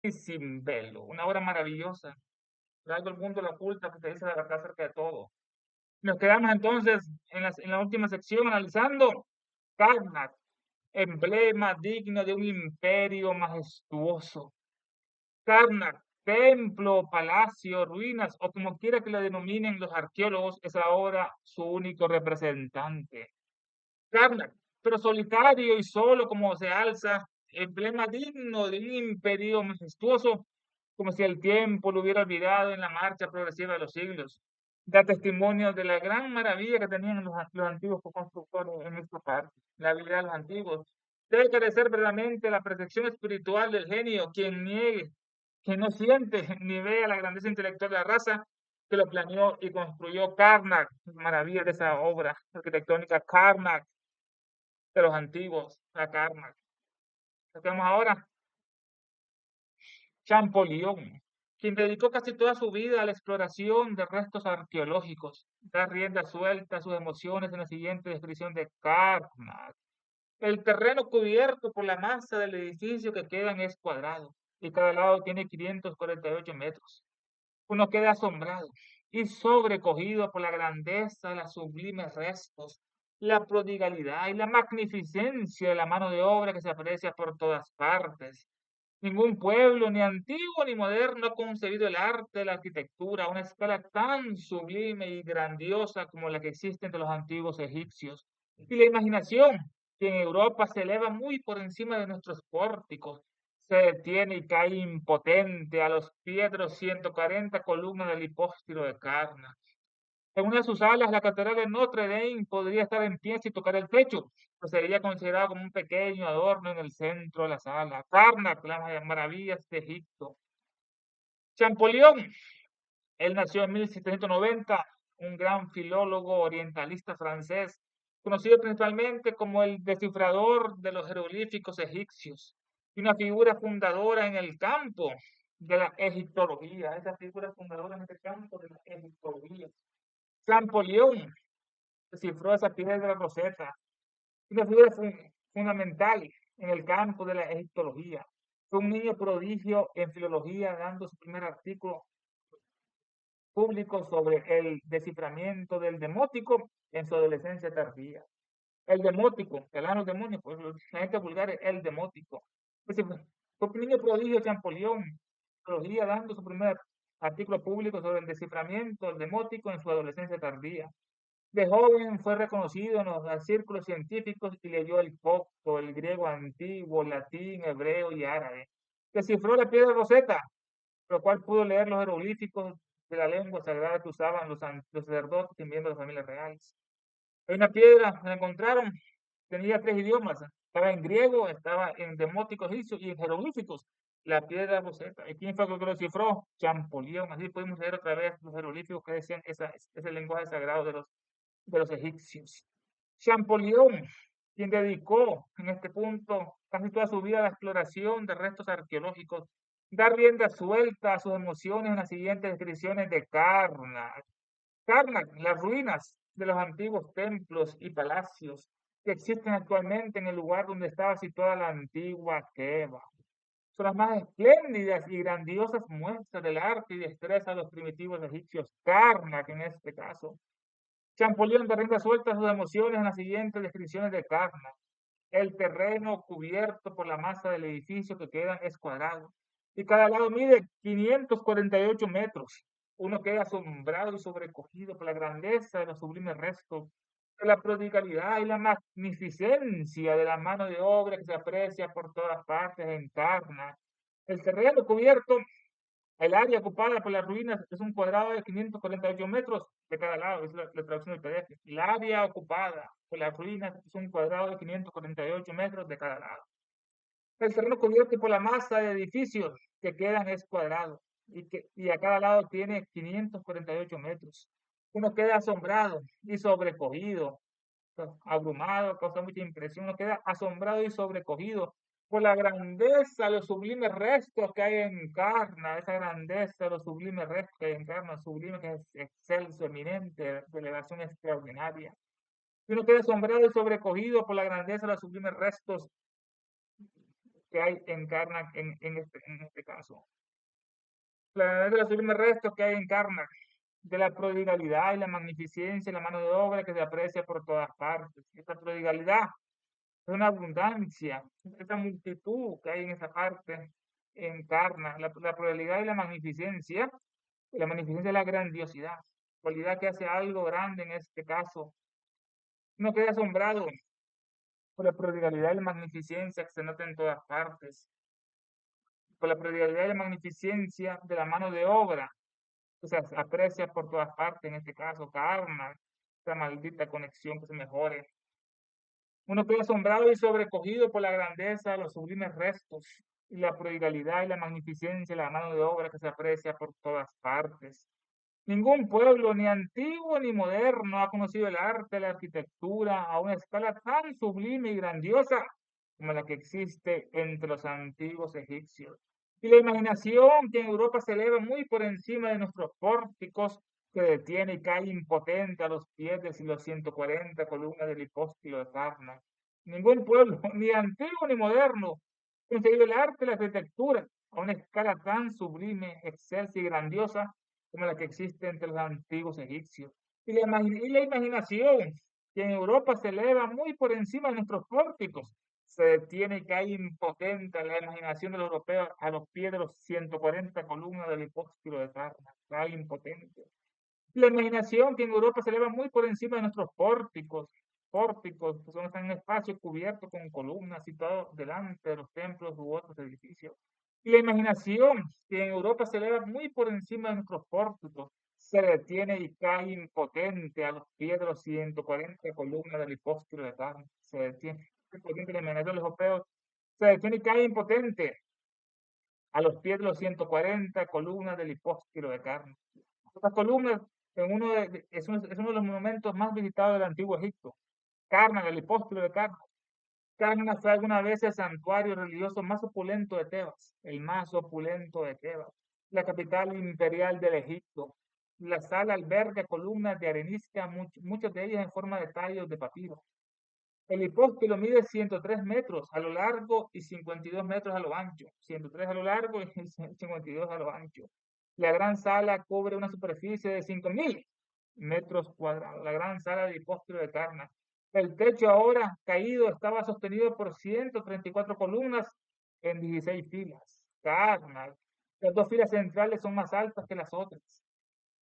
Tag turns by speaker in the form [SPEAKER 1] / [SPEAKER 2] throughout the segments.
[SPEAKER 1] y sin velo, una obra maravillosa. Algo el mundo lo oculta, que te dice la verdad acerca de todo. Nos quedamos entonces en la última sección analizando Karnak, emblema digno de un imperio majestuoso. Karnak, templo, palacio, ruinas, o como quiera que lo denominen los arqueólogos, es ahora su único representante. Karnak, pero solitario y solo como se alza, emblema digno de un imperio majestuoso, como si el tiempo lo hubiera olvidado en la marcha progresiva de los siglos. Da testimonio de la gran maravilla que tenían los antiguos constructores en esta parte, la habilidad de los antiguos. Debe carecer verdaderamente la percepción espiritual del genio, quien niegue, quien no siente ni vea la grandeza intelectual de la raza que lo planeó y construyó Karnak, maravilla de esa obra arquitectónica Karnak de los antiguos, la Karnak. Lo que vemos ahora, Champollion, quien dedicó casi toda su vida a la exploración de restos arqueológicos, da rienda suelta a sus emociones en la siguiente descripción de Karnak. El terreno cubierto por la masa del edificio que quedan es cuadrado y cada lado tiene 548 metros. Uno queda asombrado y sobrecogido por la grandeza de los sublimes restos, la prodigalidad y la magnificencia de la mano de obra que se aprecia por todas partes. Ningún pueblo, ni antiguo ni moderno, ha concebido el arte de la arquitectura a una escala tan sublime y grandiosa como la que existe entre los antiguos egipcios. Y la imaginación, que en Europa se eleva muy por encima de nuestros pórticos, se detiene y cae impotente a los pies de los 140 columnas del hipóstilo de Karnak. En una de sus alas, la catedral de Notre Dame podría estar en pie sin tocar el techo, pues sería considerado como un pequeño adorno en el centro de la sala. Karnak, las maravillas de Egipto. Champollion, él nació en 1790, un gran filólogo orientalista francés, conocido principalmente como el descifrador de los jeroglíficos egipcios, y una figura fundadora en el campo de la egiptología, esa figura fundadora en este campo de la egiptología. Champollion descifró esa piedra Rosetta, una figura fundamental en el campo de la egiptología. Fue un niño prodigio en filología, dando su primer artículo público sobre el desciframiento del demótico en su adolescencia tardía. El demótico, el ano demonio, pues la gente vulgar es el demótico. Fue un niño prodigio Champollion, filología, dando su primer artículo público sobre el desciframiento del demótico en su adolescencia tardía. De joven fue reconocido en los círculos científicos y leyó el copto, el griego antiguo, latín, hebreo y árabe. Descifró la piedra Rosetta, lo cual pudo leer los jeroglíficos de la lengua sagrada que usaban los sacerdotes y miembros de familias reales. Hay una piedra, la encontraron, tenía tres idiomas, estaba en griego, estaba en demótico egipcio y en jeroglíficos. La piedra Rosetta. ¿Y quién fue el que lo descifró? Champollion. Así podemos leer otra vez los jeroglíficos que decían ese lenguaje sagrado de los egipcios. Champollion, quien dedicó en este punto casi toda su vida a la exploración de restos arqueológicos, da rienda suelta a sus emociones en las siguientes descripciones de Karnak. Karnak, las ruinas de los antiguos templos y palacios que existen actualmente en el lugar donde estaba situada la antigua Teba. Son las más espléndidas y grandiosas muestras del arte y destreza de los primitivos egipcios. Karnak, en este caso. Champollion de rienda suelta sus emociones en las siguientes descripciones de Karnak. El terreno cubierto por la masa del edificio que queda es cuadrado y cada lado mide 548 metros. Uno queda asombrado y sobrecogido por la grandeza de los sublimes restos, de la prodigalidad y la magnificencia de la mano de obra que se aprecia por todas partes en Karnak. El terreno cubierto, el área ocupada por las ruinas es un cuadrado de 548 metros de cada lado, es la traducción del PDF. El área ocupada por las ruinas es un cuadrado de 548 metros de cada lado. El terreno cubierto por la masa de edificios que quedan es cuadrado y a cada lado tiene 548 metros. Uno queda asombrado y sobrecogido, abrumado, causa mucha impresión, uno queda asombrado y sobrecogido por la grandeza, los sublimes restos que hay en Karnak, esa grandeza, los sublimes restos que hay en Karnak, sublime que es excelso, eminente, de elevación extraordinaria. Y uno queda asombrado y sobrecogido por la grandeza de los sublimes restos que hay en Karnak en este caso. La de los sublimes restos que hay en Karnak, de la prodigalidad y la magnificencia y la mano de obra que se aprecia por todas partes. Esta prodigalidad es una abundancia, esta multitud que hay en esa parte encarna la prodigalidad y la magnificencia de la grandiosidad, cualidad que hace algo grande en este caso. Uno queda asombrado por la prodigalidad y la magnificencia que se nota en todas partes, por la prodigalidad y la magnificencia de la mano de obra que se aprecia por todas partes, en este caso, karma, esta maldita conexión que se mejore. Uno queda asombrado y sobrecogido por la grandeza de los sublimes restos y la prodigalidad y la magnificencia de la mano de obra que se aprecia por todas partes. Ningún pueblo, ni antiguo ni moderno, ha conocido el arte, la arquitectura a una escala tan sublime y grandiosa como la que existe entre los antiguos egipcios. Y la imaginación que en Europa se eleva muy por encima de nuestros pórticos, se detiene y cae impotente a los pies de los 140 columnas del hipóstilo de Karnak. Ningún pueblo, ni antiguo ni moderno, ha conseguido el arte y la arquitectura a una escala tan sublime, excelsa y grandiosa como la que existe entre los antiguos egipcios. Y la imaginación, que en Europa se eleva muy por encima de nuestros pórticos, se detiene y cae impotente la imaginación del europeo a los pies de los 140 columnas del hipóstilo de Karnak, cae impotente. La imaginación, que en Europa se eleva muy por encima de nuestros pórticos, que son están en espacio cubierto con columnas situados delante de los templos u otros edificios. Y la imaginación, que en Europa se eleva muy por encima de nuestros pórticos, se detiene y cae impotente a los pies de los 140 columnas del hipóstilo de Karnak. Se detiene, impotente la imaginación de los europeos, se detiene y cae impotente a los pies de los 140 columnas del hipóstilo de Karnak. Estas columnas es uno de los monumentos más visitados del antiguo Egipto. Karnak, el hipóstilo de Karnak. Karnak fue alguna vez el santuario religioso más opulento de Tebas, el más opulento de Tebas, la capital imperial del Egipto. La sala alberga columnas de arenisca, muchas de ellas en forma de tallos de papiro. El hipóstilo mide 103 metros a lo largo y 52 metros a lo ancho. 103 a lo largo y 52 a lo ancho. La gran sala cubre una superficie de 5.000 metros cuadrados. La gran sala de hipóstilo de Karnak. El techo ahora caído estaba sostenido por 134 columnas en 16 filas. Karnak. Las dos filas centrales son más altas que las otras.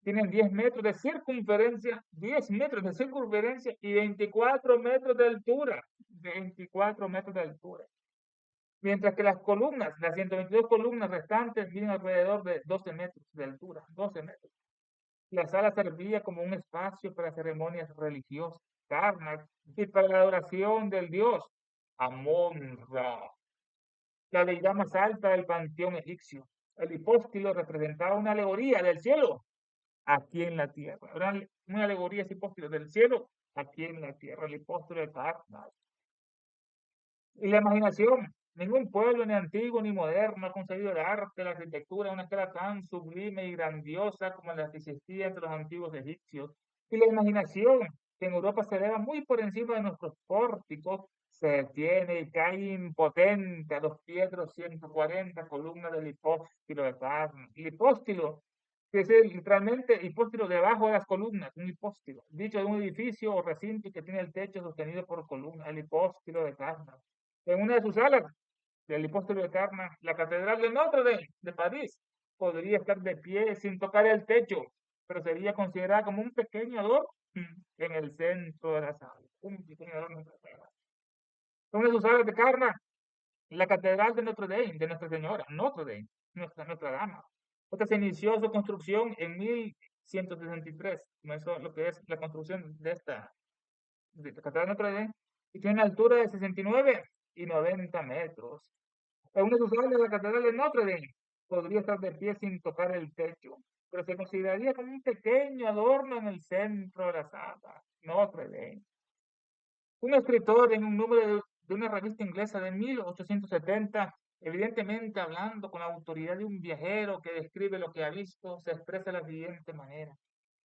[SPEAKER 1] Tienen 10 metros de circunferencia, 10 metros de circunferencia y 24 metros de altura. 24 metros de altura. Mientras que las columnas, las 122 columnas restantes, tienen alrededor de 12 metros de altura. 12 metros. La sala servía como un espacio para ceremonias religiosas, Karnak, y para la adoración del dios Amon-Ra, la deidad más alta del panteón egipcio. El hipóstilo representaba una alegoría del cielo aquí en la tierra. Una alegoría ese hipóstilo del cielo aquí en la tierra, el hipóstilo de Karnak. Y la imaginación, ningún pueblo ni antiguo ni moderno ha conseguido el arte, la arquitectura a una escala tan sublime y grandiosa como la que existía entre los antiguos egipcios. Y la imaginación, que en Europa se eleva muy por encima de nuestros pórticos, se detiene y cae impotente a los pies de los 140 columnas del hipóstilo de Karnak. El hipóstilo, que es literalmente hipóstilo debajo de las columnas, un hipóstilo, dicho de un edificio o recinto que tiene el techo sostenido por columnas, el hipóstilo de Karnak. En una de sus salas del hipóstilo de Karnak, la Catedral de Notre Dame de París podría estar de pie sin tocar el techo, pero sería considerada como un pequeño adorno en el centro de la sala. Un pequeño adorno en la sala. En una de sus salas de Karnak, la Catedral de Notre Dame, de Nuestra Señora, Notre Dame, Nuestra Dama. Esta se inició su construcción en 1163. Comenzó lo que es la construcción de la Catedral de Notre Dame y tiene una altura de 69 y 90 metros. En una de sus salas, la Catedral de Notre Dame podría estar de pie sin tocar el techo, pero se consideraría como un pequeño adorno en el centro de la sala. Notre Dame. Un escritor en un número de una revista inglesa de 1870, evidentemente hablando con la autoridad de un viajero que describe lo que ha visto, se expresa de la siguiente manera.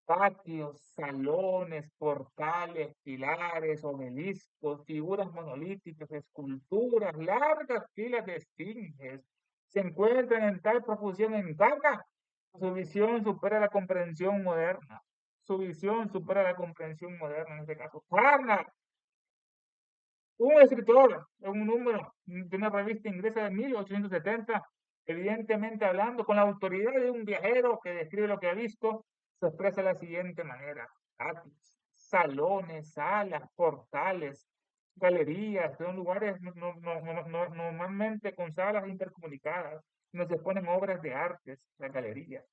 [SPEAKER 1] patios, salones, portales, pilares, obeliscos, figuras monolíticas, esculturas, largas filas de esfinges, se encuentran en tal profusión en Karnak, su visión supera la comprensión moderna. Su visión supera la comprensión moderna en este caso. Karnak, un escritor en un número de una revista inglesa de 1870, evidentemente hablando con la autoridad de un viajero que describe lo que ha visto, se expresa de la siguiente manera: patios, salones, salas, portales, galerías, son lugares normalmente con salas intercomunicadas, donde se exponen obras de artes, las galerías,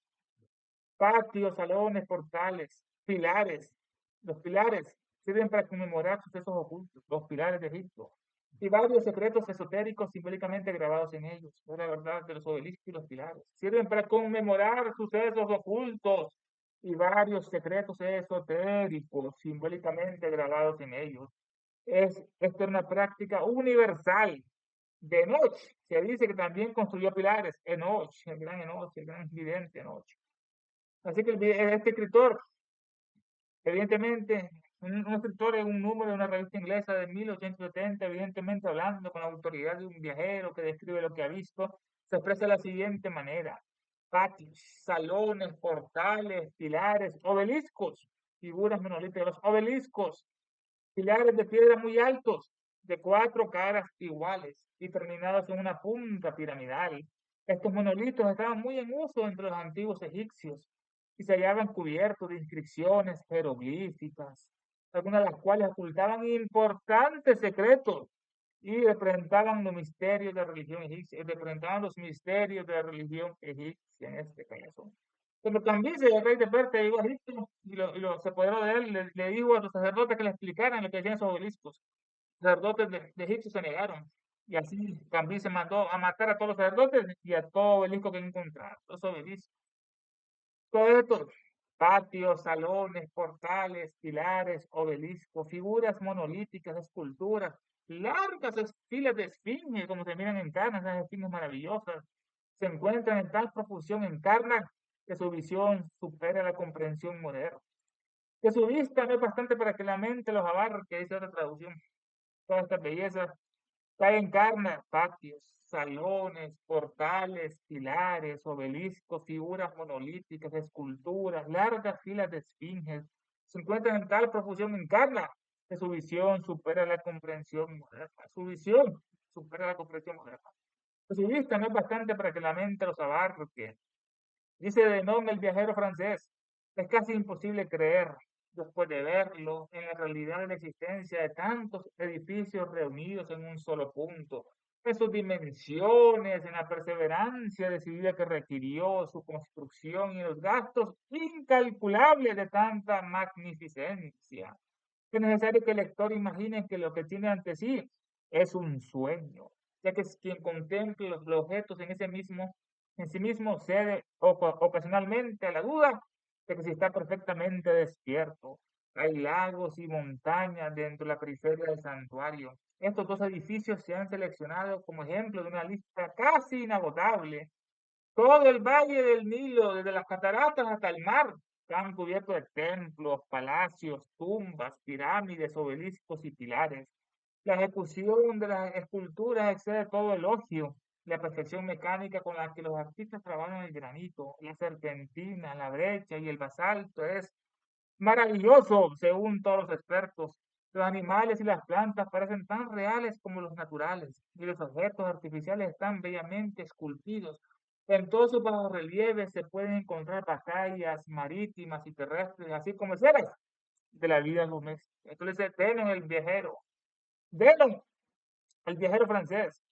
[SPEAKER 1] patios, salones, portales, pilares. Los pilares sirven para conmemorar sucesos ocultos, los pilares de Egipto, y varios secretos esotéricos simbólicamente grabados en ellos. Es la verdad de los obeliscos y los pilares. Sirven para conmemorar sucesos ocultos y varios secretos esotéricos simbólicamente grabados en ellos. Esto es una práctica universal. De Enoch se dice que también construyó pilares. Enoch, el gran vidente Enoch. Así que este escritor, evidentemente, un escritor en un número de una revista inglesa de 1870, evidentemente hablando con la autoridad de un viajero que describe lo que ha visto, se expresa de la siguiente manera: patios, salones, portales, pilares, obeliscos, figuras monolíticas, los obeliscos, pilares de piedra muy altos, de cuatro caras iguales y terminados en una punta piramidal. Estos monolitos estaban muy en uso entre los antiguos egipcios y se hallaban cubiertos de inscripciones jeroglíficas, algunas de las cuales ocultaban importantes secretos y representaban los misterios de la religión egipcia, representaban los misterios de la religión egipcia en este caso. Cuando Cambises, el rey de Persia, llegó a Egipto se apoderó de él, le dijo a los sacerdotes que le explicaran lo que decían esos obeliscos. Los sacerdotes de Egipto se negaron. Y así Cambises mandó a matar a todos los sacerdotes y a todo obelisco que encontraron, los obeliscos. Todo esto, patios, salones, portales, pilares, obeliscos, figuras monolíticas, esculturas, largas filas de esfinges, como se miran en Karnak, esas esfinges maravillosas, se encuentran en tal profusión en Karnak que su visión supera la comprensión moderna. Que su vista no es bastante para que la mente los abarque, dice otra traducción. Todas estas bellezas encarna patios, salones, portales, pilares, obeliscos, figuras monolíticas, esculturas, largas filas de esfinges. Se encuentran en tal profusión encarna que su visión supera la comprensión moderna. Su visión supera la comprensión moderna. Que su vista no es bastante para que la mente los abarque. Dice Denon, el viajero francés: es casi imposible creer, después de verlo, en la realidad de la existencia de tantos edificios reunidos en un solo punto, en sus dimensiones, en la perseverancia decidida que requirió su construcción y los gastos incalculables de tanta magnificencia. Es necesario que el lector imagine que lo que tiene ante sí es un sueño, ya que es quien contemple los objetos en sí mismo cede ocasionalmente a la duda de que si está perfectamente despierto. Hay lagos y montañas dentro de la periferia del santuario. Estos dos edificios se han seleccionado como ejemplo de una lista casi inagotable. Todo el valle del Nilo, desde las cataratas hasta el mar, están cubiertos de templos, palacios, tumbas, pirámides, obeliscos y pilares. La ejecución de las esculturas excede todo elogio. La perfección mecánica con la que los artistas trabajan el granito, la serpentina, la brecha y el basalto es maravilloso, según todos los expertos. Los animales y las plantas parecen tan reales como los naturales, y los objetos artificiales están bellamente esculpidos. En todos sus bajorrelieves se pueden encontrar batallas marítimas y terrestres, así como escenas de la vida doméstica. Entonces, Denon el viajero, Denon, el viajero francés.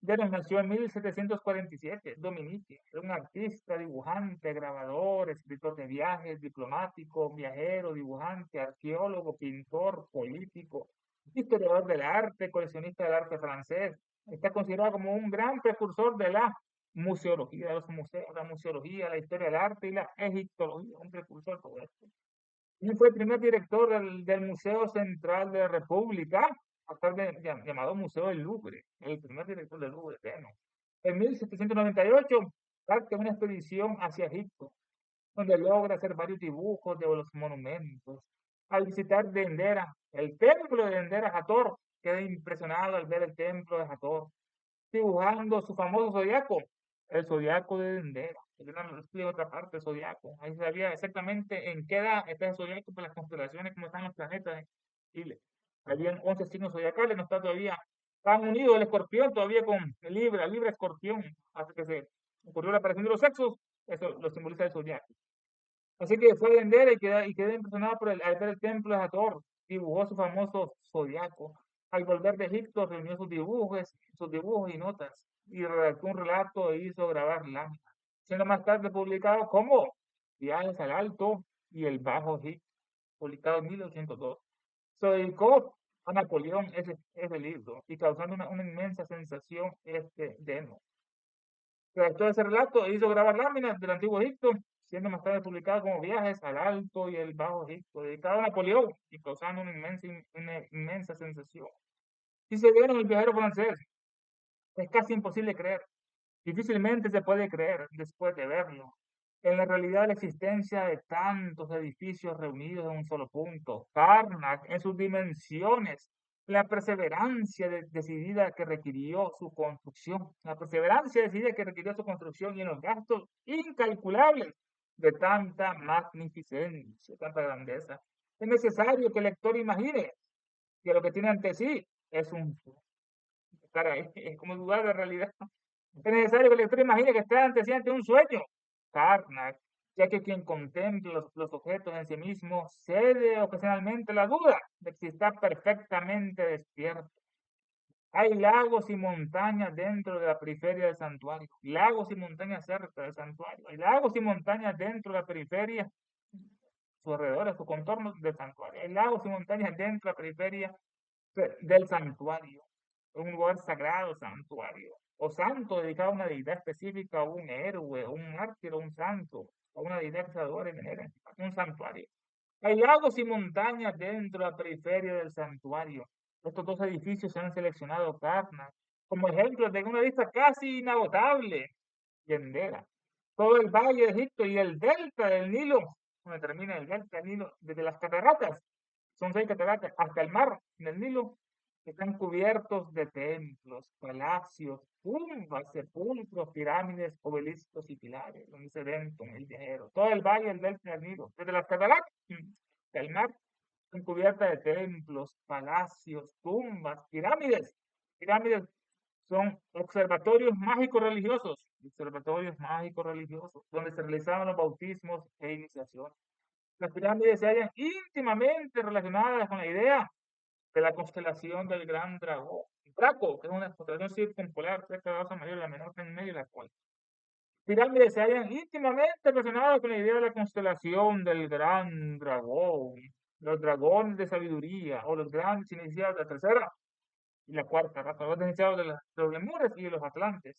[SPEAKER 1] Denon nació en 1747, Dominique. Era un artista, dibujante, grabador, escritor de viajes, diplomático, viajero, dibujante, arqueólogo, pintor, político, historiador del arte, coleccionista del arte francés. Está considerado como un gran precursor de la museología, de los museos, la museología, la historia del arte y la egiptología, un precursor de todo esto. Él fue el primer director del Museo Central de la República, llamado Museo del Louvre, el primer director del Louvre. En 1798 parte una expedición hacia Egipto. donde logra hacer varios dibujos de los monumentos. Al visitar Dendera, el templo de Dendera Hathor, queda impresionado al ver el templo de Hathor, dibujando su famoso zodiaco, el zodiaco de Dendera. Yo no lo explico otra parte, el zodiaco. Ahí sabía exactamente en qué edad está el zodiaco por las constelaciones, cómo están los planetas. Y habían 11 signos zodiacales, no está todavía. Están unidos el escorpión todavía con Libra, Libra escorpión, hasta que se ocurrió la aparición de los sexos, eso lo simboliza el zodiaco. Así que fue a vender y quedó impresionado al ver el templo de Hathor. Dibujó su famoso zodiaco. Al volver de Egipto, reunió sus dibujos y notas, y redactó un relato e hizo grabar láminas, siendo más tarde publicado como Viajes al Alto y el Bajo Egipto, publicado en 1802. Se dedicó a Napoleón ese libro y causando una inmensa sensación de no. Redactó ese relato e hizo grabar láminas del Antiguo Egipto, siendo más tarde publicado como Viajes al Alto y el Bajo Egipto, dedicado a Napoleón y causando una inmensa sensación. Si se vieron el viajero francés, es casi imposible creer. Difícilmente se puede creer después de verlo. En la realidad, la existencia de tantos edificios reunidos en un solo punto, Karnak en sus dimensiones, la perseverancia decidida que requirió su construcción, la perseverancia decidida que requirió su construcción y en los gastos incalculables de tanta magnificencia, tanta grandeza. Es necesario que el lector imagine que lo que tiene ante sí es un... Caray, es como dudar de la realidad. Es necesario que el lector imagine que está ante un sueño, Karnak, ya que quien contempla los objetos en sí mismo cede ocasionalmente la duda de si está perfectamente despierto. Hay lagos y montañas dentro de la periferia del santuario, lagos y montañas cerca del santuario, hay lagos y montañas dentro de la periferia, su alrededor, su contorno del santuario, hay lagos y montañas dentro de la periferia del santuario, un lugar sagrado santuario, o santo dedicado a una deidad específica, o un héroe, o un mártir, o un santo, o una deidad que se adora y venera, un santuario. Hay lagos y montañas dentro de la periferia del santuario. Estos dos edificios se han seleccionado Karnak como ejemplos de una vista casi inagotable y entera. Todo el valle de Egipto y el delta del Nilo, donde termina el delta del Nilo, desde las cataratas, son 6 cataratas, hasta el mar del Nilo, están cubiertos de templos, palacios, tumbas, sepulcros, pirámides, obeliscos y pilares, donde se ven con el viajero. Todo el valle del delta del Nilo, desde las cataratas del mar, están cubiertas de templos, palacios, tumbas, pirámides. Pirámides son observatorios mágicos religiosos, donde se realizaban los bautismos e iniciaciones. Las pirámides se hallan íntimamente relacionadas con la idea de la constelación del Gran Dragón. Draco, que es una constelación circumpolar cerca de la Osa Mayor, la menor que en medio de la cual. Pirámides se hallan íntimamente relacionadas con la idea de la constelación del Gran Dragón, los dragones de sabiduría o los grandes iniciados de la tercera y la cuarta raza, los iniciados de los lemures y de los atlantes.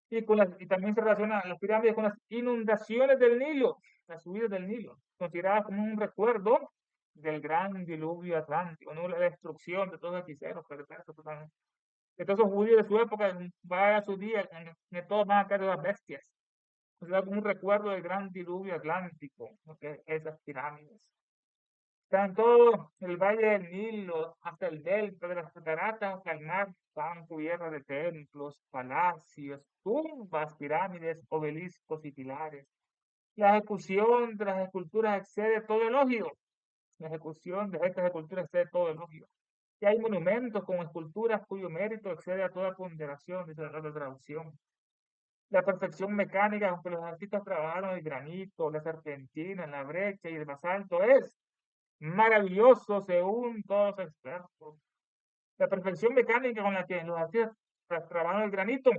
[SPEAKER 1] Y también se relacionan las pirámides con las inundaciones del Nilo, las subidas del Nilo, consideradas como un recuerdo del gran diluvio atlántico, ¿no? La destrucción de todos los hechiceros, perversos, de todos esos judíos de su época, va a su día, que todos van a caer de las bestias. Considerado como un recuerdo del gran diluvio atlántico, ¿no? Esas pirámides. Están todo el valle del Nilo, hasta el delta de las cataratas, hasta el mar, están cubiertas de templos, palacios, tumbas, pirámides, obeliscos y pilares. La ejecución de las esculturas excede todo elogio. La ejecución de estas esculturas excede todo elogio. Y hay monumentos con esculturas cuyo mérito excede a toda ponderación, dice la traducción. La perfección mecánica con que los artistas trabajaron el granito, la serpentina, la brecha y el basalto es maravilloso según todos los expertos. La perfección mecánica con la que los artistas trabajaron el granito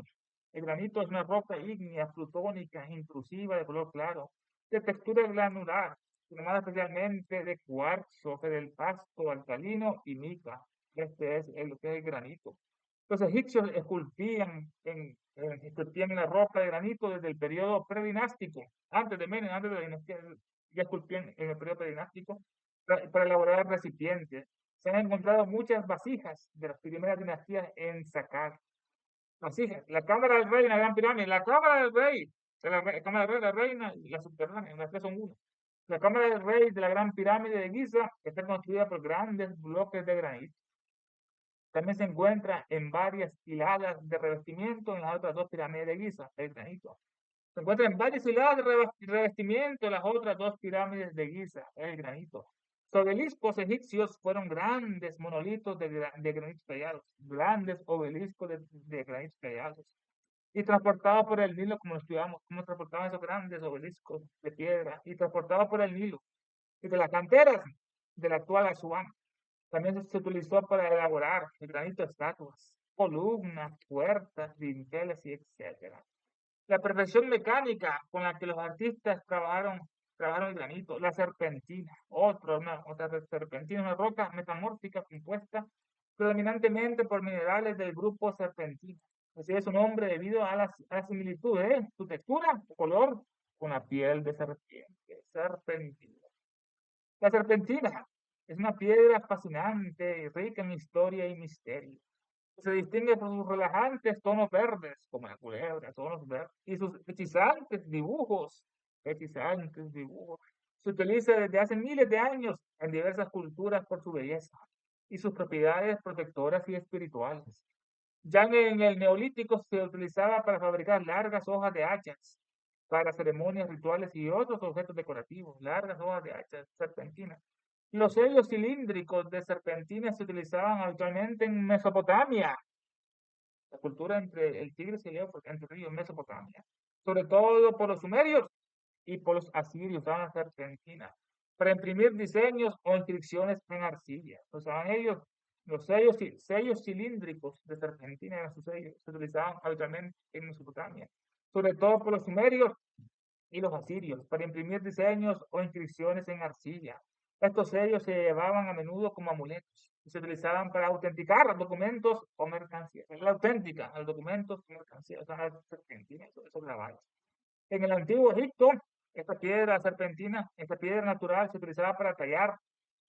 [SPEAKER 1] es una roca ígnea, plutónica, intrusiva, de color claro, de textura granular, formada especialmente de cuarzo, pasto alcalino y mica. Este es lo que es el granito. Los egipcios esculpían en la roca de granito desde el periodo predinástico, antes de Menem, antes de la dinastía, ya esculpían en el periodo predinástico para elaborar recipientes. Se han encontrado muchas vasijas de las primeras dinastías en Saqqara. Vasijas. La cámara del rey en la Gran Pirámide. La cámara del rey La cámara del rey, la reina y la subterránea, las tres son una. La cámara del rey de la gran pirámide de Giza está construida por grandes bloques de granito. También se encuentra en varias hiladas de revestimiento en las otras dos pirámides de Giza, el granito. Se encuentra en varias hiladas de revestimiento en las otras dos pirámides de Giza, el granito. Los obeliscos egipcios fueron grandes monolitos de granito tallados, grandes obeliscos de granito tallados. Y transportados por el Nilo, como estudiamos, cómo transportaban esos grandes obeliscos de piedra, y transportados por el Nilo. Y de las canteras de la actual Asuán. También se utilizó para elaborar el granito estatuas, columnas, puertas, dinteles y etcétera. La perfección mecánica con la que los artistas trabajaron el granito, la serpentina, otra serpentina, una roca metamórfica compuesta predominantemente por minerales del grupo serpentina. Recibe su nombre debido a la similitud de su textura o color con la piel de serpiente, serpentina. La serpentina es una piedra fascinante y rica en historia y misterio. Se distingue por sus relajantes tonos verdes, como la culebra, tonos verdes, y sus hechizantes dibujos. Hechizantes dibujos. Se utiliza desde hace miles de años en diversas culturas por su belleza y sus propiedades protectoras y espirituales. Ya en el Neolítico se utilizaba para fabricar largas hojas de hachas, para ceremonias rituales y otros objetos decorativos, largas hojas de hachas, serpentinas. Los sellos cilíndricos de serpentina se utilizaban habitualmente en Mesopotamia, la cultura entre el Tigris y el Éufrates, entre el río Mesopotamia, sobre todo por los sumerios y por los asirios, usaban la serpentina para imprimir diseños o inscripciones en arcilla. Usaban ellos los sellos cilíndricos de serpentina, eran sus sellos, se utilizaban habitualmente en Mesopotamia, sobre todo por los sumerios y los asirios, para imprimir diseños o inscripciones en arcilla. Estos sellos se llevaban a menudo como amuletos y se utilizaban para autenticar documentos o mercancías. Es la auténtica, los documentos o mercancías, o sea, la serpentina, eso grabados. En el antiguo Egipto, esta piedra serpentina, esta piedra natural se utilizaba para tallar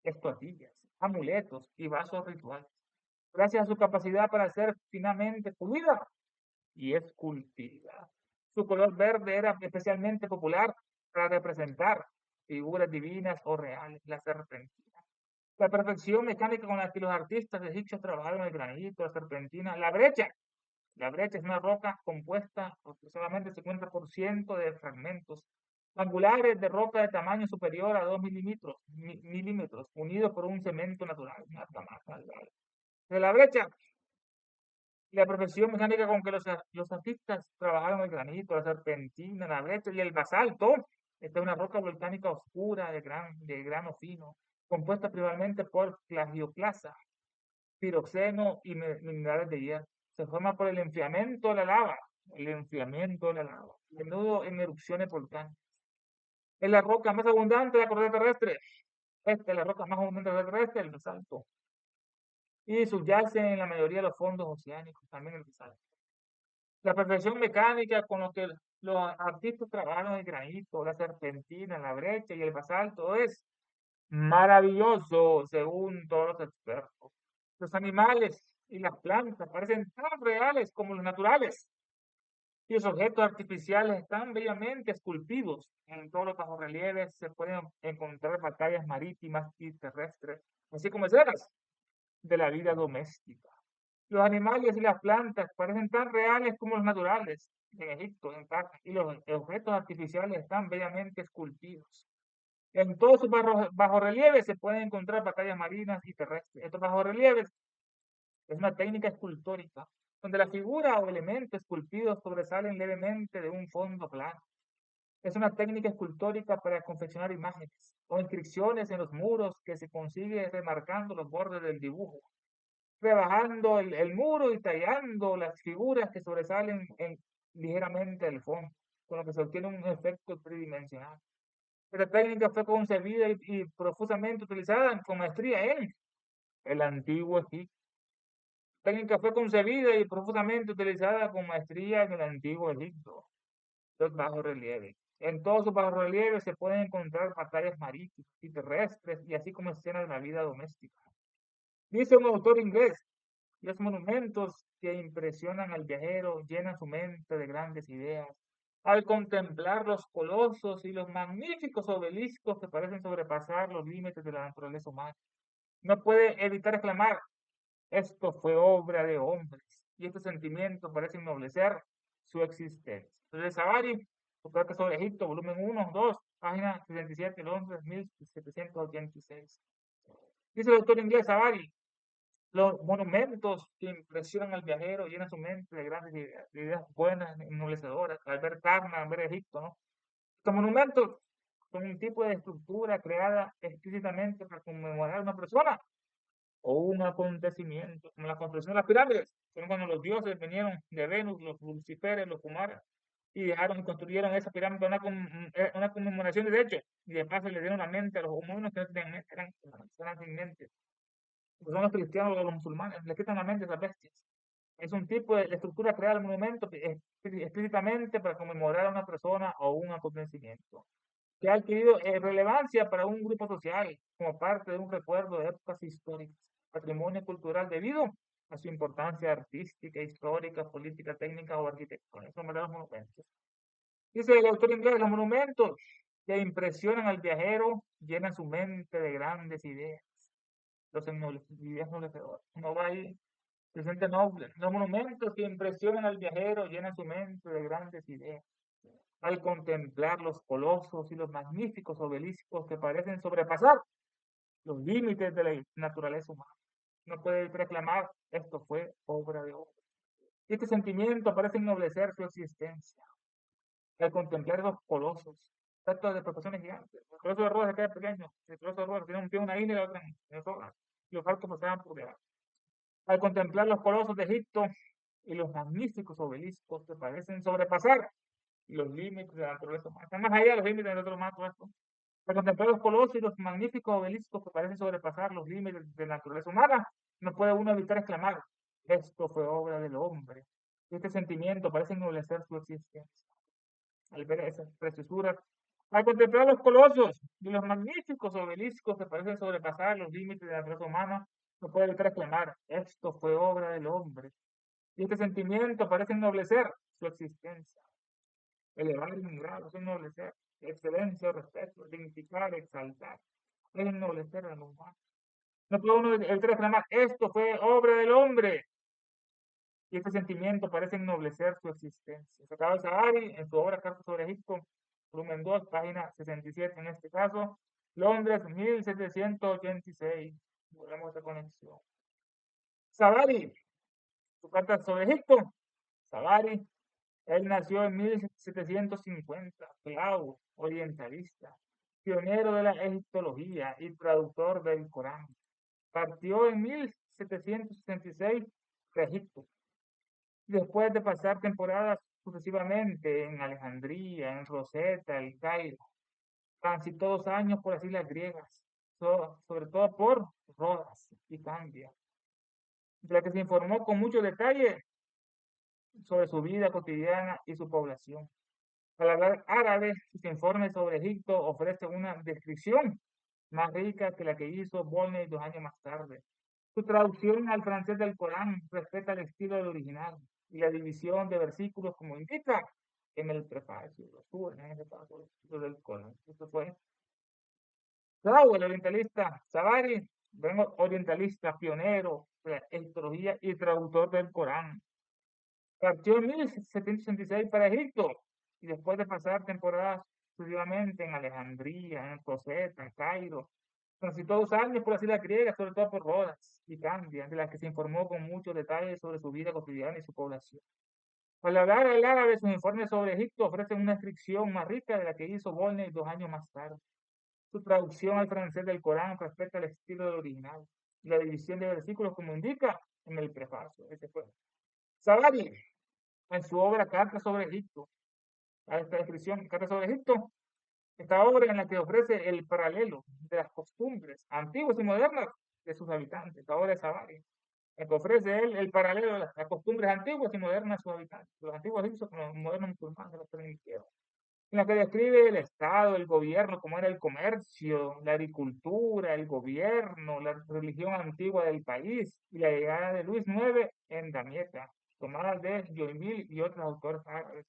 [SPEAKER 1] estatuillas, amuletos y vasos rituales. Gracias a su capacidad para ser finamente pulida y esculpida. Su color verde era especialmente popular para representar figuras divinas o reales, la serpentina. La perfección mecánica con la que los artistas egipcios trabajaron el granito, la serpentina, la brecha. La brecha es una roca compuesta aproximadamente 50% de fragmentos angulares de roca de tamaño superior a 2 milímetros, unidos por un cemento natural, una camada. De la brecha, la profesión mecánica con que los artistas trabajaron el granito, la serpentina, la brecha y el basalto. Esta es una roca volcánica oscura de grano fino, compuesta principalmente por plagioclasa, piroxeno y minerales de hierro. Se forma por el enfriamiento de la lava, a menudo en erupciones volcánicas. Es la roca más abundante de la corteza terrestre. Esta es la roca más abundante de la corteza terrestre, el basalto. Y subyace en la mayoría de los fondos oceánicos, también el basalto. La perfección mecánica con lo que los artistas trabajaron el granito, la serpentina, la brecha y el basalto es maravilloso, según todos los expertos. Los animales y las plantas parecen tan reales como los naturales. Y los objetos artificiales están bellamente esculpidos. En todos los bajorrelieves se pueden encontrar batallas marítimas y terrestres, así como escenas de la vida doméstica. Los animales y las plantas parecen tan reales como los naturales en Egipto, en Caca, y los objetos artificiales están bellamente esculpidos. En todos sus bajorrelieves se pueden encontrar batallas marinas y terrestres. Estos bajorrelieves es una técnica escultórica donde la figura o elemento esculpido sobresalen levemente de un fondo plano. Es una técnica escultórica para confeccionar imágenes o inscripciones en los muros que se consigue remarcando los bordes del dibujo, rebajando el muro y tallando las figuras que sobresalen ligeramente del fondo, con lo que se obtiene un efecto tridimensional. Esta técnica fue concebida y profusamente utilizada con maestría en el antiguo Egipto. La técnica fue concebida y profusamente utilizada con maestría en el antiguo Egipto. Los bajorrelieves. En todos sus bajorrelieves se pueden encontrar batallas marítimas y terrestres, y así como escenas de la vida doméstica. Dice un autor inglés: los monumentos que impresionan al viajero llenan su mente de grandes ideas al contemplar los colosos y los magníficos obeliscos que parecen sobrepasar los límites de la naturaleza humana. No puede evitar exclamar, esto fue obra de hombres, y este sentimiento parece ennoblecer su existencia. Entonces, Savary, su carta sobre Egipto, volumen 1, 2, página 67, Londres, 1786. Dice el autor inglés Savary, los monumentos que impresionan al viajero llenan su mente de grandes ideas, de ideas buenas, ennoblecedoras. Al ver Karnak, al ver Egipto, ¿no? Estos monumentos son un tipo de estructura creada explícitamente para conmemorar a una persona o un acontecimiento, como la construcción de las pirámides. Fueron cuando los dioses vinieron de Venus, los Luciferes, los Kumaras, y dejaron y construyeron esa pirámide, una conmemoración de hecho, y de paso le dieron la mente a los humanos que no tenían mente, eran sin mente. Pues son los cristianos o los musulmanes, le quitan la mente a esas bestias. Es un tipo de estructura creada al monumento explícitamente para conmemorar a una persona o un acontecimiento que ha adquirido relevancia para un grupo social como parte de un recuerdo de épocas históricas, patrimonio cultural debido a su importancia artística, histórica, política, técnica o arquitectónica. Eso me da los monumentos. Dice el autor inglés, los monumentos que impresionan al viajero llenan su mente de grandes ideas, ideas ennoblecedoras. Uno va ahí, se siente noble. Los monumentos que impresionan al viajero llenan su mente de grandes ideas al contemplar los colosos y los magníficos obeliscos que parecen sobrepasar los límites de la naturaleza humana. No puede reclamar, esto fue obra de hombre. Y este sentimiento parece ennoblecer su existencia. Al contemplar los colosos, tanto de proporciones gigantes. El coloso de Rodas se queda pequeño. El coloso de Rodas tiene un pie en una isla y la otra en otra. Los barcos pasaban por debajo. Al contemplar los colosos de Egipto y los magníficos obeliscos que parecen sobrepasar los límites de la naturaleza humana. Están más allá de los límites de la naturaleza humana, todo esto. Al contemplar los colosos y los magníficos obeliscos que parecen sobrepasar los límites de la naturaleza humana, no puede uno evitar exclamar, esto fue obra del hombre. Este sentimiento parece ennoblecer su existencia. Al ver esas preciosuras, al contemplar los colosos y los magníficos obeliscos que parecen sobrepasar los límites de la naturaleza humana, no puede evitar exclamar, esto fue obra del hombre. Y este sentimiento parece ennoblecer su existencia. Elevar y nombrar, es ennoblecer, excelencia, respeto, dignificar, exaltar, es ennoblecer a los humanos. No puede uno evitar exclamar, esto fue obra del hombre, y este sentimiento parece ennoblecer su existencia. Sacaba Sahari en su obra Carta sobre Egipto, volumen 2, página 67 en este caso, Londres, 1786. Volvemos a esta conexión. Savary, su carta sobre Egipto, Savary, él nació en 1750, esclavo, orientalista, pionero de la egiptología y traductor del Corán. Partió en 1766 de Egipto, después de pasar temporadas sucesivamente en Alejandría, en Rosetta, El Cairo. Transitó 2 años por las islas griegas, sobre todo por Rodas y Candia, de la que se informó con mucho detalle sobre su vida cotidiana y su población. Al hablar árabe, sus informes sobre Egipto ofrecen una descripción más rica que la que hizo Volney 2 años más tarde. Su traducción al francés del Corán respeta el estilo del original y la división de versículos como indica en el prefacio, lo suben en ese paso del Corán. Esto fue Claro, el orientalista Savary, orientalista, pionero de la egiptología y traductor del Corán. Partió en 1766 para Egipto y después de pasar temporadas sucesivamente en Alejandría, en Rosetta, en Cairo, transitó 2 años por las islas griegas, sobre todo por Rodas y Candia, de las que se informó con muchos detalles sobre su vida cotidiana y su población. Al hablar el árabe, sus informes sobre Egipto ofrecen una descripción más rica de la que hizo Volney 2 años más tarde. Su traducción al francés del Corán respecta al estilo del original y la división de versículos como indica en el prefacio. Ese fue. Savary, en su obra Carta sobre Egipto, a esta descripción, Carta sobre Egipto, esta obra en la que ofrece el paralelo de las costumbres antiguas y modernas de sus habitantes, esta obra de Savary, en que ofrece él el paralelo de las costumbres antiguas y modernas de sus habitantes, los antiguos egipcios con los modernos musulmanes, los primitivos, en la que describe el Estado, el gobierno, cómo era el comercio, la agricultura, el gobierno, la religión antigua del país y la llegada de Luis IX en Damieta, tomada de Joinville y otros autores árabes.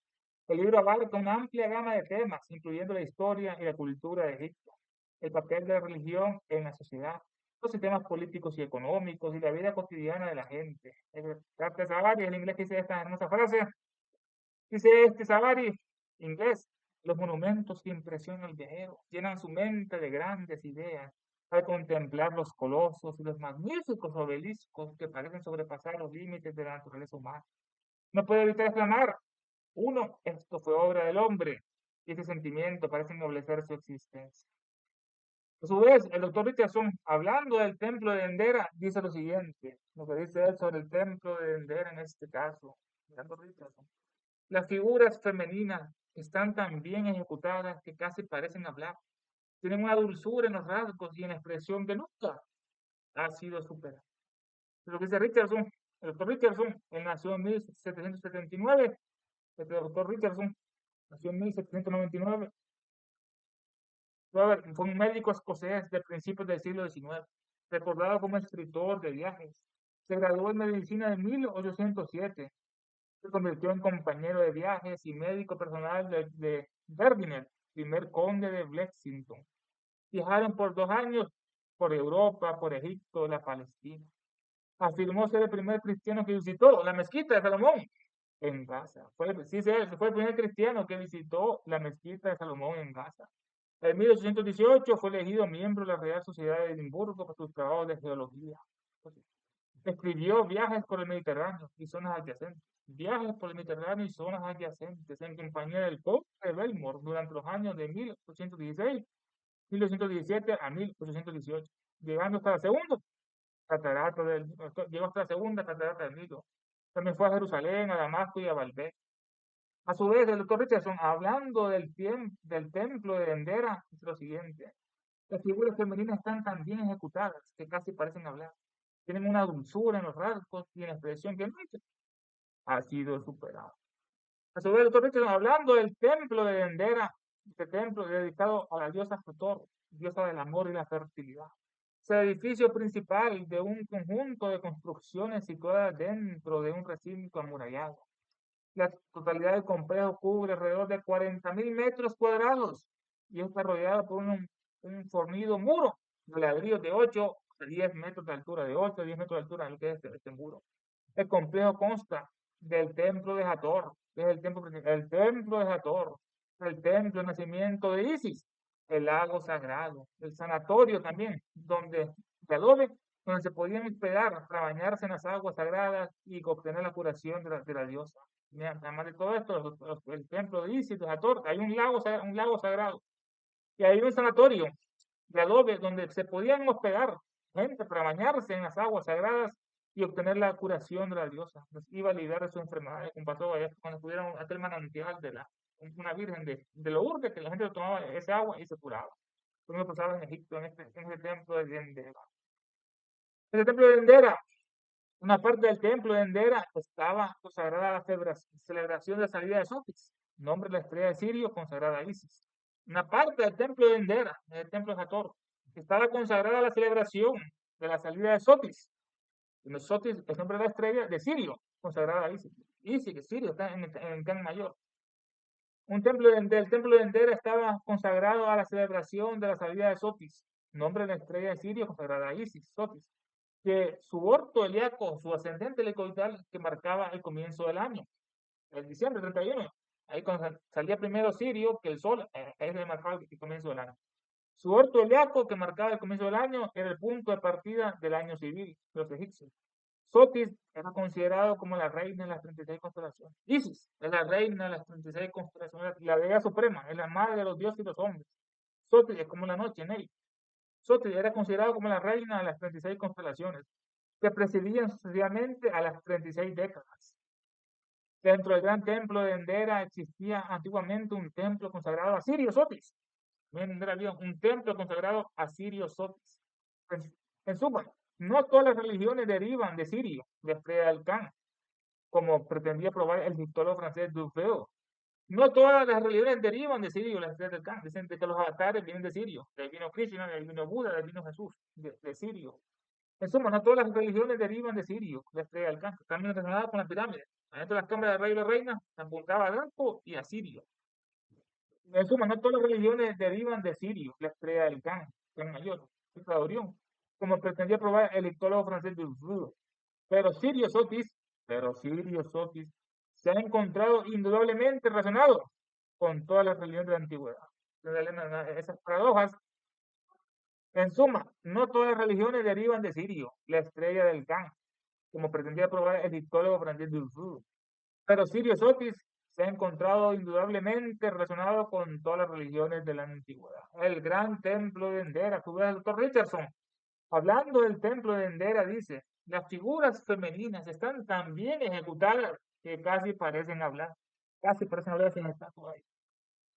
[SPEAKER 1] El libro abarca una amplia gama de temas, incluyendo la historia y la cultura de Egipto, el papel de la religión en la sociedad, los sistemas políticos y económicos y la vida cotidiana de la gente. Carta Savary, el inglés que dice esta hermosa frase, dice este Savary, inglés, los monumentos que impresionan al viajero llenan su mente de grandes ideas al contemplar los colosos y los magníficos obeliscos que parecen sobrepasar los límites de la naturaleza humana. No puede evitar exclamar, uno, esto fue obra del hombre, y ese sentimiento parece ennoblecer su existencia. A su vez, el doctor Richardson, hablando del templo de Dendera, dice lo siguiente, lo que dice él sobre el templo de Dendera en este caso. El doctor Richardson. Las figuras femeninas están tan bien ejecutadas que casi parecen hablar. Tienen una dulzura en los rasgos y en la expresión que nunca ha sido superada. Lo que dice Richardson, el doctor Richardson, él nació en 1779, el doctor Richardson nació en 1799, fue un médico escocés de principios del siglo XIX, recordado como escritor de viajes. Se graduó en medicina en 1807. Se convirtió en compañero de viajes y médico personal de Ferdinand, primer conde de Lexington. Viajaron por 2 años por Europa, por Egipto, la Palestina. Afirmó ser el primer cristiano que visitó la mezquita de Salomón en Gaza. Fue el primer cristiano que visitó la mezquita de Salomón en Gaza. En 1818 fue elegido miembro de la Real Sociedad de Edimburgo por sus trabajos de geología. Escribió viajes por el Mediterráneo y zonas adyacentes. Viajes por el Mediterráneo y zonas adyacentes en compañía del conde de Belmore durante los años de 1816, 1817 a 1818, llegando hasta la segunda catarata del, llegó hasta la segunda catarata del Nilo. También fue a Jerusalén, a Damasco y a Baalbek. A su vez, el doctor Richardson, hablando del templo de Dendera, dice lo siguiente. Las figuras femeninas están tan bien ejecutadas que casi parecen hablar. Tienen una dulzura en los rasgos y en la expresión que nunca ha sido superada. A su vez, el doctor Richardson, hablando del templo de Dendera, este templo dedicado a la diosa Hathor, diosa del amor y la fertilidad. Es el edificio principal de un conjunto de construcciones situadas dentro de un recinto amurallado. La totalidad del complejo cubre alrededor de 40.000 metros cuadrados y está rodeado por un fornido muro de ladrillos de 8 a 10 metros de altura, de 8 a 10 metros de altura, lo que es este muro. El complejo consta del templo de Hathor, que es el templo de Hathor, el templo de nacimiento de Isis, el lago sagrado, el sanatorio también, de adobe, donde se podían hospedar para bañarse en las aguas sagradas y obtener la curación de la diosa. Además de todo esto, el templo de Isis, de Hathor, hay un lago sagrado y hay un sanatorio de adobe donde se podían hospedar gente para bañarse en las aguas sagradas y obtener la curación de la diosa. Les iba a librar de sus enfermedades, como pasó allá cuando estuvieron aquel manantial de una virgen de Lourdes, que la gente tomaba ese agua y se curaba. Lo mismo pasaba en Egipto, en este templo de Dendera. Este templo de Dendera, una parte del templo de Dendera estaba consagrada a la celebración de la salida de Sotis, nombre de la estrella de Sirio consagrada a Isis. Una parte del templo de Dendera, el templo de Hathor, estaba consagrada a la celebración de la salida de Sotis. Sotis es el nombre de la estrella de Sirio, consagrada a Isis. Isis, Sirio, está en el Can Mayor. El templo de Dendera estaba consagrado a la celebración de la salida de Sotis, nombre de la estrella de Sirio consagrada a Isis, Sotis, que su orto helíaco, su ascendente helicoidal, que marcaba el comienzo del año, el diciembre 31. Ahí cuando salía primero Sirio, que el sol, es le marcaba el comienzo del año. Su orto helíaco, que marcaba el comienzo del año, era el punto de partida del año civil de los egipcios. Sotis era considerado como la reina de las 36 constelaciones. Isis es la reina de las 36 constelaciones, la diosa suprema, es la madre de los dioses y los hombres. Sotis es como la noche en él. Sotis era considerado como la reina de las 36 constelaciones, que presidían sucesivamente a las 36 décadas. Dentro del gran templo de Dendera existía antiguamente un templo consagrado a Sirio Sotis. En Dendera había un templo consagrado a Sirio Sotis. En suma, no todas las religiones derivan de Sirio, de Estrella del Can, como pretendía probar el egiptólogo francés Dufeu. No todas las religiones derivan de Sirio, las Estrellas del Can. Dicen que los avatares vienen de Sirio, del vino Krishna, del vino Buda, del vino Jesús, de Sirio. En suma, no todas las religiones derivan de Sirio, la Estrella del Can, también relacionadas con las pirámides. Adentro de las cámaras del rey y la reina se apuntaba a Draco y a Sirio. En suma, no todas las religiones derivan de Sirio, la estrella del Can Mayor, hija de Orión, como pretendía probar el ictólogo francés Dufour. Pero Sirio Sotis, pero Sirio Sotis se ha encontrado indudablemente relacionado con todas las religiones de la antigüedad. Esas paradojas, en suma, no todas las religiones derivan de Sirio, la estrella del Can, como pretendía probar el ictólogo francés Dufour. Pero Sirio Sotis se ha encontrado indudablemente relacionado con todas las religiones de la antigüedad. El gran templo de Endera, tú ves al doctor Richardson, hablando del templo de Endera, dice, las figuras femeninas están tan bien ejecutadas que casi parecen hablar, sin estatua ahí.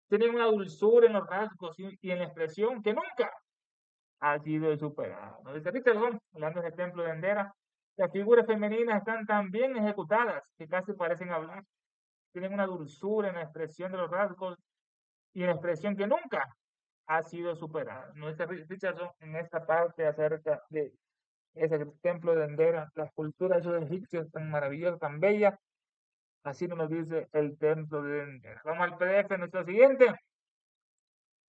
[SPEAKER 1] Tienen una dulzura en los rasgos y en la expresión que nunca ha sido superada. ¿No? Dice Richardson, hablando del templo de Endera, las figuras femeninas están tan bien ejecutadas que casi parecen hablar, tienen una dulzura en la expresión de los rasgos y en la expresión que nunca ha sido superada. No dice Richardson en esta parte acerca de ese templo de Endera, la escultura de esos egipcios tan maravillosa, tan bella, así nos dice el templo de Endera. Vamos al PDF, nuestro siguiente,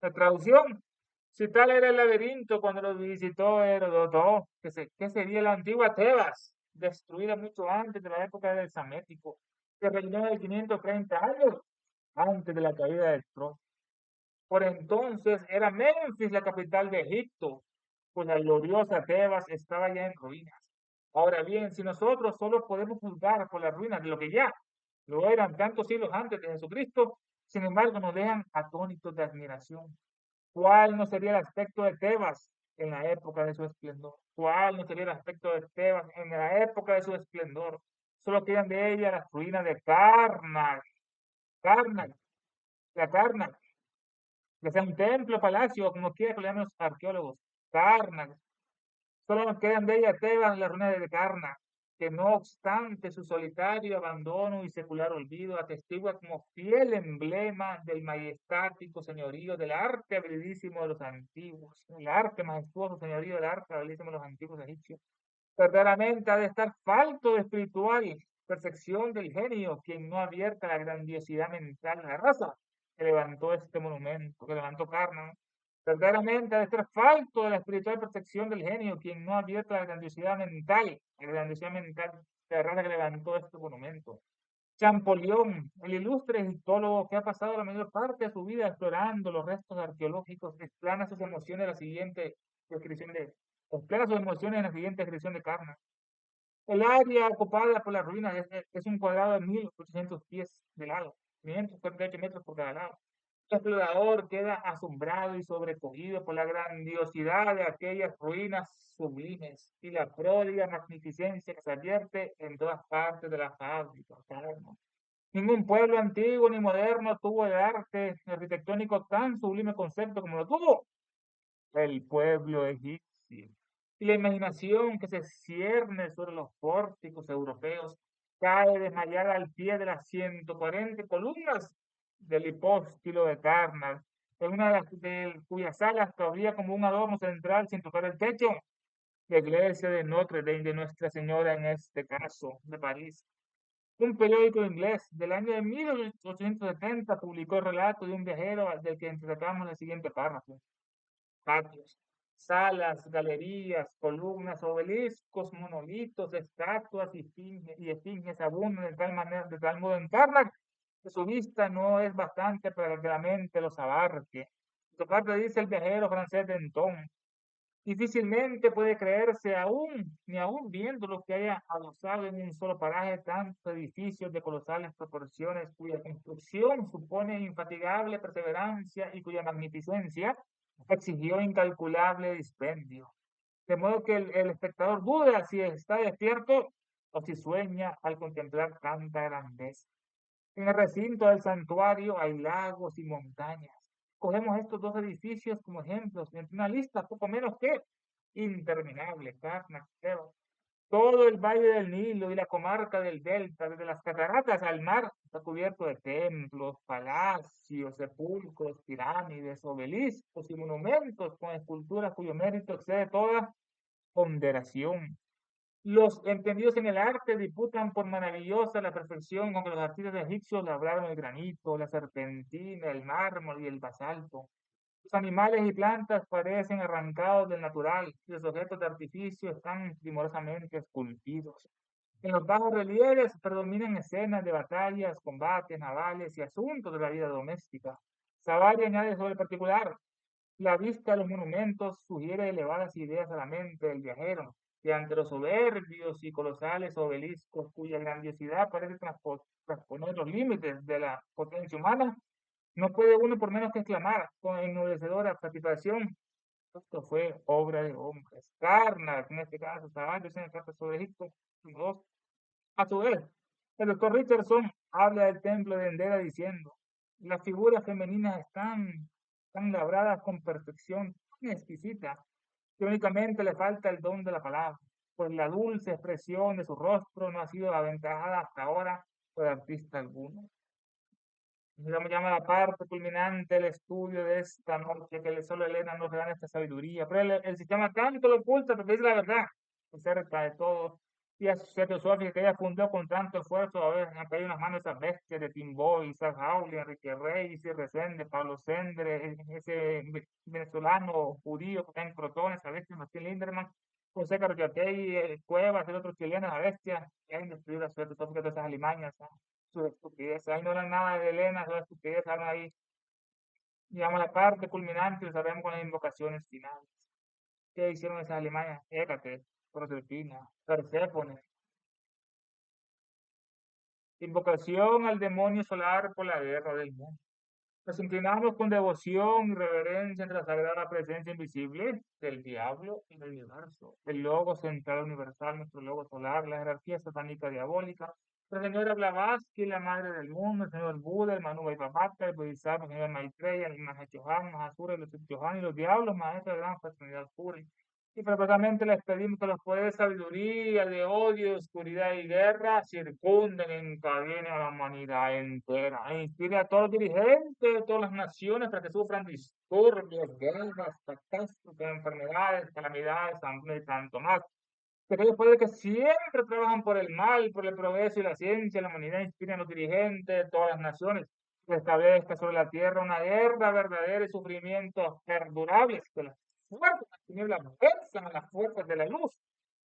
[SPEAKER 1] la traducción. Si tal era el laberinto cuando lo visitó Heródoto, ¿qué sería la antigua Tebas, destruida mucho antes de la época del Samético, que reinó de 530 años antes de la caída del trono? Por entonces era Memphis la capital de Egipto, pues la gloriosa Tebas estaba ya en ruinas. Ahora bien, si nosotros solo podemos juzgar por las ruinas de lo que ya lo eran tantos siglos antes de Jesucristo, sin embargo nos dejan atónitos de admiración. ¿Cuál no sería el aspecto de Tebas en la época de su esplendor? ¿Cuál no sería el aspecto de Tebas en la época de su esplendor? Solo quedan de ella las ruinas de Karnak, la Karnak, que sea un templo, palacio, como quiera que lo llamen los arqueólogos. Karnak. Solo nos quedan de ella Tebas, las ruinas de Karnak, que no obstante su solitario abandono y secular olvido, atestigua como fiel emblema del majestático señorío del arte habilidísimo de los antiguos, el arte majestuoso señorío del arte habilidísimo de los antiguos egipcios. Verdaderamente ha de estar falto de espiritual perfección del genio quien no abierta la grandiosidad mental de la raza que levantó este monumento, que levantó Karnak. Verdaderamente ha de estar falto de la espiritual perfección del genio quien no abierta la grandiosidad mental de la raza que levantó este monumento. Champollion, el ilustre egiptólogo que ha pasado la mayor parte de su vida explorando los restos arqueológicos, explana sus emociones en la siguiente descripción de explana sus emociones en la siguiente descripción de Karnak. El área ocupada por las ruinas es un cuadrado de 1800 pies de lado, 538 metros por cada lado. El explorador queda asombrado y sobrecogido por la grandiosidad de aquellas ruinas sublimes y la pródiga magnificencia que se advierte en todas partes de la fábrica. Ningún pueblo antiguo ni moderno tuvo el arte arquitectónico tan sublime concepto como lo tuvo el pueblo egipcio. Y la imaginación que se cierne sobre los pórticos europeos cae desmayada al pie de las 140 columnas del hipóstilo de Karnak, en una de cuyas salas cabría como un adorno central sin tocar el techo, la iglesia de Notre Dame de Nuestra Señora en este caso, de París. Un periódico inglés del año de 1870 publicó el relato de un viajero del que destacamos el siguiente párrafo. Patios, salas, galerías, columnas, obeliscos, monolitos, estatuas y esfinges abundan de tal modo en Karnak que su vista no es bastante para que la mente los abarque. Por su parte dice el viajero francés Denton, difícilmente puede creerse aún, ni aún viendo lo que haya adosado en un solo paraje tantos edificios de colosales proporciones, cuya construcción supone infatigable perseverancia y cuya magnificencia exigió incalculable dispendio. De modo que el espectador duda si está despierto o si sueña al contemplar tanta grandeza. En el recinto del santuario hay lagos y montañas. Cogemos estos dos edificios como ejemplos entre una lista poco menos que interminable. Karnak, Tebas. Todo el valle del Nilo y la comarca del Delta, desde las cataratas al mar, está cubierto de templos, palacios, sepulcros, pirámides, obeliscos y monumentos con esculturas cuyo mérito excede toda ponderación. Los entendidos en el arte disputan por maravillosa la perfección con que los artistas egipcios labraron el granito, la serpentina, el mármol y el basalto. Los animales y plantas parecen arrancados del natural y los objetos de artificio están primorosamente esculpidos. En los bajos relieves predominan escenas de batallas, combates navales y asuntos de la vida doméstica. Savary añade sobre el particular: la vista de los monumentos sugiere elevadas ideas a la mente del viajero, que ante los soberbios y colosales obeliscos, cuya grandiosidad parece trasponer los límites de la potencia humana, no puede uno por menos que exclamar con ennoblecedora satisfacción: esto fue obra de hombres. Karnak, en este caso, Savary, en el caso sobre Egipto, dos. A su vez, el doctor Richardson habla del templo de Endera diciendo: las figuras femeninas están labradas con perfección tan exquisita que únicamente le falta el don de la palabra, pues la dulce expresión de su rostro no ha sido aventajada hasta ahora por artista alguno. Me llama la parte culminante del estudio de esta noche, que solo Elena nos regala esta sabiduría, pero el sistema tanto lo oculta, porque es la verdad, cerca de todo. Y a su filosofía que ella fundó con tanto esfuerzo, a ver, han caído en las manos esas bestias de Tim Boy, Isaac Hawley, Enrique Rey, Isi Resende, Pablo Sendre, ese venezolano judío que está en Crotón, esa bestia, Martín Linderman, José Carriatei, Cuevas, el otro chileno, la bestia, que han destruido las filosofías de esas alimañas, ¿no? Sus estupideces. Ahí no era nada de Elena, sus estupideces, hablan ahí. Llegamos a la parte culminante y lo sabemos con las invocaciones finales. ¿Qué hicieron esas Alemanias? Hécate, Proserpina, Perséfone. Invocación al demonio solar por la guerra del mundo. Nos inclinamos con devoción y reverencia ante la sagrada presencia invisible del diablo y del universo, el logo central universal, nuestro logo solar, la jerarquía satánica diabólica, la señora Blavatsky, la madre del mundo, el señor Buda, el Manu Vaivapata, el Bodhisattva, el señor Maitreya, el Mahachohan, Mahasura, los Johan y los diablos, maestros de la gran fraternidad pura. Y precisamente les pedimos que los poderes de sabiduría, de odio, oscuridad y guerra circunden, encadenen a la humanidad entera. E inspire a todos los dirigentes de todas las naciones para que sufran disturbios, guerras, catástrofes, enfermedades, calamidades, hambre y tanto más. Que aquellos poderes que siempre trabajan por el mal, por el progreso y la ciencia, la humanidad, inspiren a los dirigentes de todas las naciones, que establezca sobre la tierra una guerra verdadera y sufrimientos perdurables, que las fuerzas de las tinieblas venzan a las fuerzas de la luz.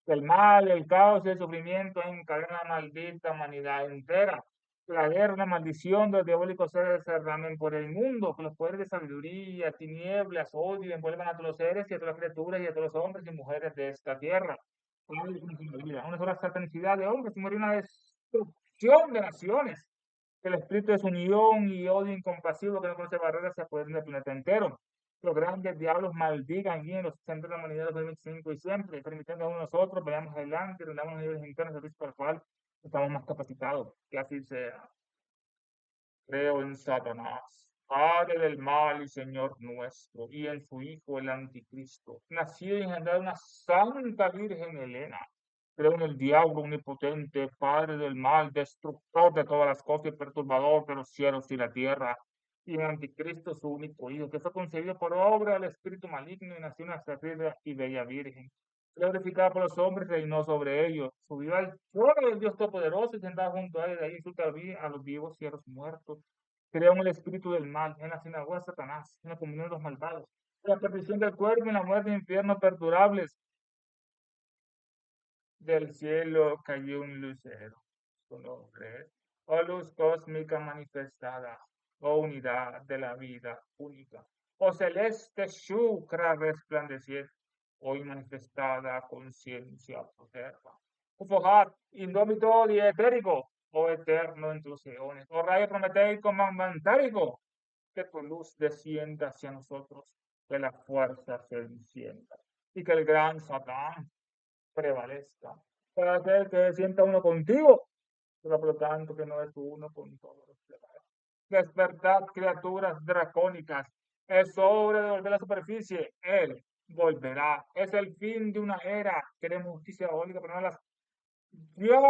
[SPEAKER 1] Que el mal, el caos y el sufrimiento encadenan a la maldita humanidad entera. Que la guerra, la maldición de los diabólicos seres se derramen por el mundo, que los poderes de sabiduría, tinieblas, odio envuelvan a todos los seres y a todas las criaturas y a todos los hombres y mujeres de esta tierra. Una sola satanicidad de hombres, y una destrucción de naciones. El espíritu de desunión y odio incompasivo que no conoce barreras se apoderen del planeta entero. Los grandes diablos maldigan y en los centros de la humanidad de 2025 y siempre, permitiendo a nosotros, veamos adelante, rendamos los niveles internos, servicio para el cual estamos más capacitados. Que así sea. Creo en Satanás, padre del mal y Señor nuestro, y en su Hijo, el Anticristo, nacido y engendrado de una santa Virgen Helena. Creo en el diablo omnipotente, padre del mal, destructor de todas las cosas y perturbador de los cielos y la tierra. Y en Anticristo, su único Hijo, que fue concebido por obra del Espíritu maligno y nació en una sacra y bella Virgen. Glorificada por los hombres, reinó sobre ellos. Subió al trono del Dios Todopoderoso y sentado junto a él, de ahí insulta a los vivos y a los muertos. Creo en el espíritu del mal, en la sinagoga de Satanás, en la comunión de los malvados, en la perdición del cuerpo, en la muerte de infierno perdurables. Del cielo cayó un lucero, su nombre, oh luz cósmica manifestada, oh unidad de la vida única, oh celeste Shukra resplandeciente, hoy manifestada conciencia proterva. Oh Fohat, indómito y etérico, oh eterno entre los eones, oh rayo prometeico mandantárico, que tu luz descienda hacia nosotros, que la fuerza se encienda, y que el gran Satán prevalezca. Para aquel que se sienta uno contigo, pero por lo tanto que no es uno con todos los demás. Despertad, criaturas dracónicas. Es hora de volver a la superficie. Él volverá. Es el fin de una era. Queremos justicia diabólica, pero no las. ¡Dios!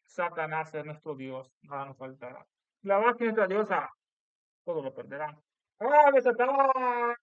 [SPEAKER 1] Satanás es nuestro Dios. Nada nos faltará. La más que nuestra diosa, todo lo perderán. ¡Ah, Satán!